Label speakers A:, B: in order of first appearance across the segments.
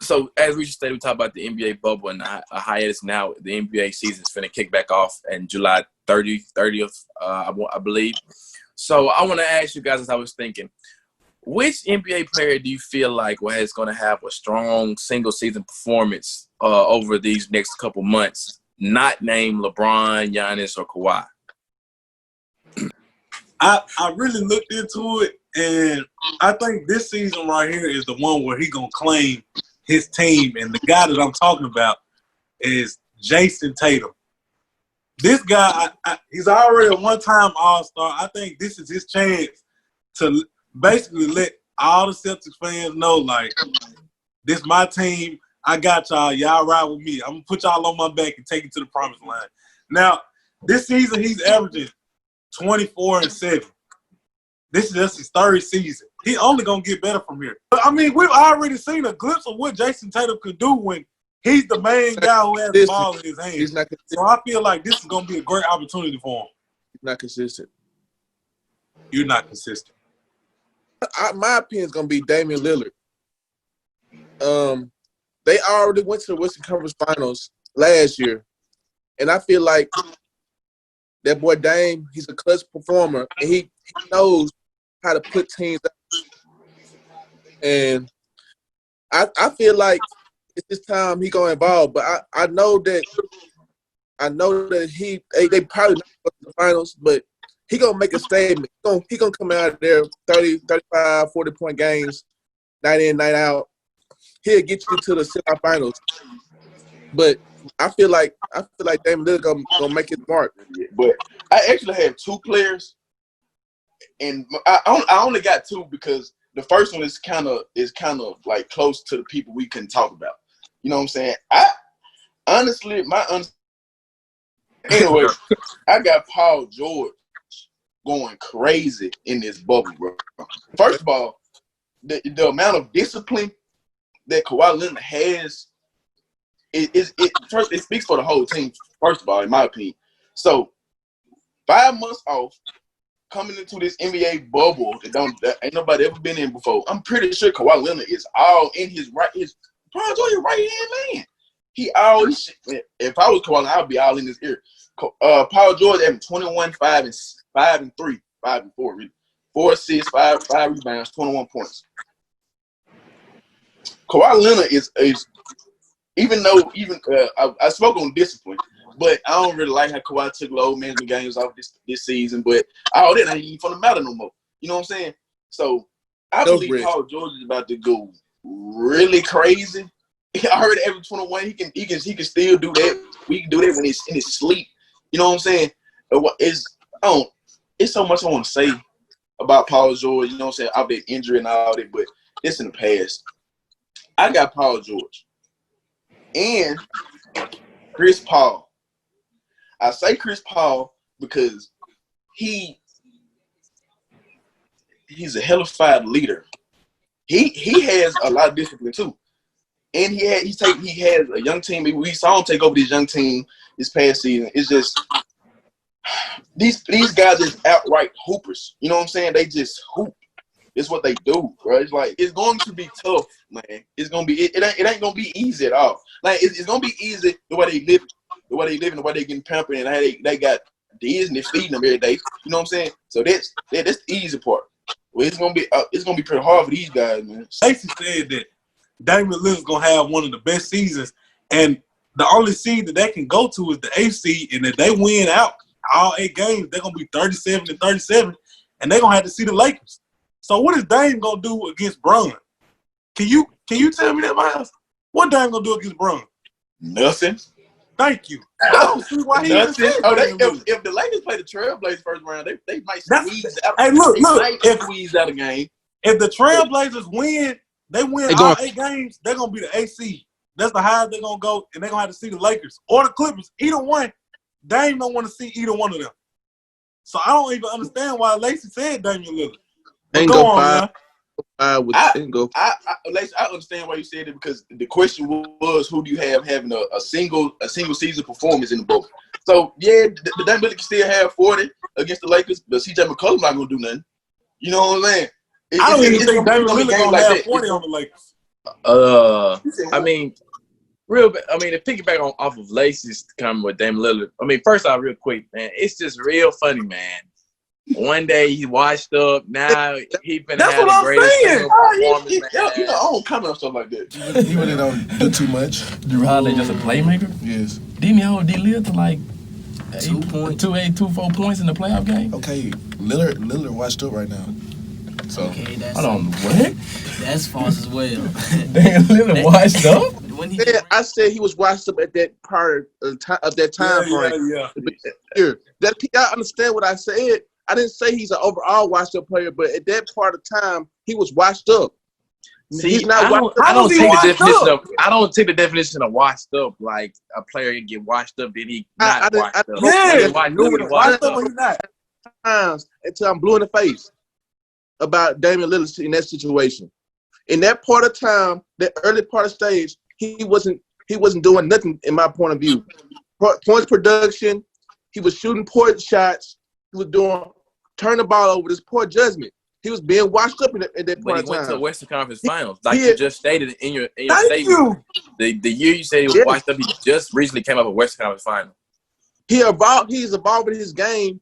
A: So as we stated, we talk about the NBA bubble and a hiatus now. The NBA season is finna kick back off in July 30th, I believe. So I want to ask you guys, as I was thinking, which NBA player do you feel like is going to have a strong single-season performance over these next couple months, not named LeBron, Giannis, or Kawhi?
B: I really looked into it, and I think this season right here is the one where he's going to claim his team. And the guy that I'm talking about is Jason Tatum. This guy, he's already a one-time All-Star. I think this is his chance to basically let all the Celtics fans know, like, this is my team. I got y'all. Y'all ride with me. I'm going to put y'all on my back and take you to the promised land. Now, this season he's averaging 24-7. This is just his third season. He only going to get better from here. But, I mean, we've already seen a glimpse of what Jason Tatum could do when he's the main guy who has the ball in his hands. So I feel like this is going to be a great opportunity for him.
C: He's not consistent.
B: You're not consistent.
C: My opinion is going to be Damian Lillard. They already went to the Western Conference Finals last year. And I feel like that boy Dame, he's a clutch performer, and he knows how to put teams out. And I feel like it's this time he gonna evolve. But I know that they probably not go to the finals, but he gonna make a statement. He gonna come out there 30, 35, 40-point games, night in, night out. He'll get you to the semifinals. But I feel like Damian Lillard gonna make his mark.
D: But I actually have two players, and I only got two because the first one is kind of like close to the people we can talk about. You know what I'm saying? Anyway, I got Paul George going crazy in this bubble, bro. First of all, the amount of discipline that Kawhi Leonard has, it speaks for the whole team, first of all, in my opinion. So, 5 months off, coming into this NBA bubble that ain't nobody ever been in before. I'm pretty sure Kawhi Leonard is all in his Paul George right-hand man. He always, if I was Kawhi Leonard, I'd be all in his ear. Paul George having 21, 5 and 3, 5 and 4, really. 4 assists, 5 rebounds, 21 points. Kawhi Leonard is I spoke on discipline, but I don't really like how Kawhi took load management games off this season. But all that ain't even for the matter no more. You know what I'm saying? So I believe Paul George is about to go really crazy. He already averaged 21. He can still do that. We can do that when he's in his sleep. You know what I'm saying? It's so much I want to say about Paul George. You know what I'm saying? I've been injured and all that, but it's in the past. I got Paul George and Chris Paul. I say Chris Paul because he's a hellified leader. He has a lot of discipline too, and he has a young team. We saw him take over this young team this past season. It's just these guys is outright hoopers. You know what I'm saying? They just hoop. It's what they do, bro. It's like it's going to be tough, man. It's gonna be it ain't gonna be easy at all. Like it's gonna be easy the way they live, the way they getting pampered, and how they got Disney feeding them every day. You know what I'm saying? So that's the easy part. Well, it's gonna be pretty hard for these guys, man.
B: Stacey said that Damian Lillard's gonna have one of the best seasons, and the only seed that they can go to is the 8th seed, and if they win out all 8 games, they're gonna be 37-37, and they're gonna have to see the Lakers. So what is Dame gonna do against Bron? Can you tell me that, Miles? What Dame gonna do against Bron?
D: Nothing.
B: Thank you. I don't see why he
D: Nothing. If the Lakers play the Trailblazers first round, they might squeeze out.
B: Hey, look,
D: Squeeze out a game.
B: If the Trailblazers win, they win all 8 games, they're gonna be the 8th seed. That's the highest they're gonna go, and they're gonna have to see the Lakers or the Clippers. Either one, Dame don't want to see either one of them. So I don't even understand why Lacey said Damian Lillard.
C: Go on,
D: I understand why you said it because the question was who do you have having a single season performance in the bubble. So yeah, the Dame Lillard can still have 40 against the Lakers, but CJ McCollum's not gonna do nothing. You know what I'm saying?
B: I don't even think Dame Lillard gonna have 40 on the Lakers.
A: I mean, to piggyback off of Lacey's comment with Dame Lillard. I mean, first off, real quick, man, it's just real funny, man. One day he washed up. Now he finna
B: That's
A: have
B: what
A: the
B: I'm
A: greatest
B: saying.
A: performance,
D: You
A: man.
D: know, I don't comment on stuff like that.
E: He really don't do too much.
F: Drew Holiday just a playmaker.
E: Yes.
F: Didn't he hold D. Lillard to like
G: 2 points.
F: 4 points in the playoff game?
E: Okay, Lillard washed up right now. So
G: Okay, that's
F: Hold on, what?
G: that's false as well.
F: Damn, Lillard washed up?
G: When he
C: Yeah, I said he was washed up at that part of that time frame.
B: Yeah.
C: I understand what I said. I didn't say he's an overall washed up player, but at that part of time, he was washed up.
A: See,
C: He's not washed
A: I
C: up.
A: don't
B: he
A: take the
B: washed
A: definition
B: up?
A: of I don't take the definition of washed up like a player can get washed up, then he not washed up.
B: Yeah.
A: Washed up.
B: He's not.
C: Times until I'm blue in the face about Damian Lillard in that situation. In that part of time, that early part of stage, he wasn't doing nothing in my point of view. Points production, he was shooting poor shots. He was turn the ball over. This poor judgment. He was being washed up in that
A: But
C: part
A: he
C: of
A: went to the
C: time.
A: Western Conference Finals, like
C: Yeah.
A: you just stated in your
B: Thank
A: statement.
B: you.
A: The year you said he was
C: Yeah.
A: washed up, he just recently came up with Western Conference Final.
C: He's evolving his game,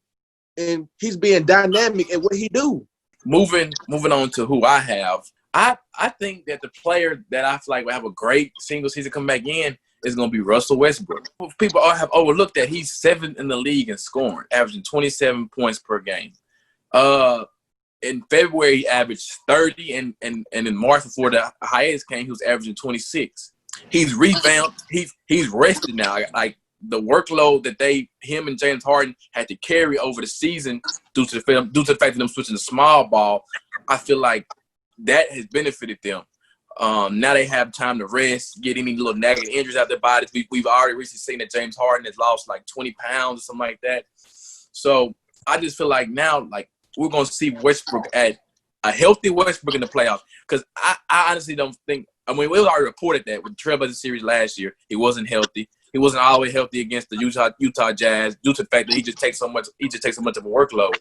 C: and he's being dynamic at what he do.
A: Moving on to who I have, I think that the player that I feel like will have a great single season come back in is going to be Russell Westbrook. People all have overlooked that he's 7th in the league in scoring, averaging 27 points per game. In February, he averaged 30, and in March before the hiatus came, he was averaging 26. He's revamped. He's rested now. Like the workload that him and James Harden had to carry over the season due to the fact of them switching to small ball, I feel like that has benefited them. Now they have time to rest, get any little nagging injuries out their bodies. We've already recently seen that James Harden has lost like 20 pounds or something like that. So I just feel like now, like, we're going to see Westbrook at a healthy Westbrook in the playoffs. Because I honestly don't think – I mean, we already reported that with the Trailblazers series last year. He wasn't healthy. He wasn't all the way healthy against the Utah Jazz due to the fact that he just takes so much of a workload.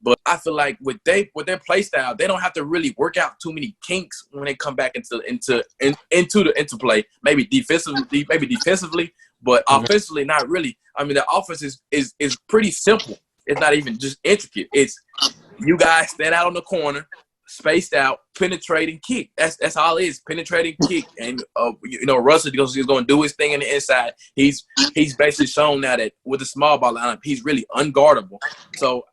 A: But I feel like with their play style, they don't have to really work out too many kinks when they come back into play. Maybe defensively, but offensively, not really. I mean, the offense is pretty simple. It's not even just intricate. It's you guys stand out on the corner, spaced out, penetrating kick. That's all it is, penetrating kick. And Russell is going to do his thing in the inside. He's basically shown now that with the small ball lineup, he's really unguardable. So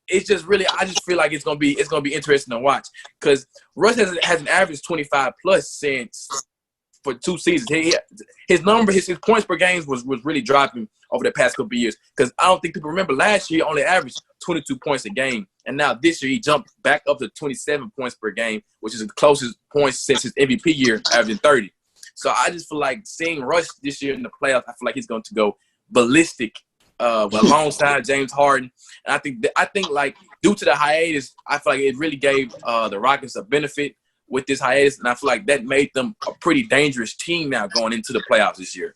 A: it's just really, I just feel like it's gonna be interesting to watch because Russ has an average 25 plus since for 2 seasons. His points per game was really dropping over the past couple of years because I don't think people remember last year he only averaged 22 points a game, and now this year he jumped back up to 27 points per game, which is the closest points since his MVP year, averaging 30. So I just feel like seeing Russ this year in the playoffs, I feel like he's going to go ballistic alongside James Harden. And I think like due to the hiatus, I feel like it really gave the Rockets a benefit with this hiatus, and I feel like that made them a pretty dangerous team now going into the playoffs this year.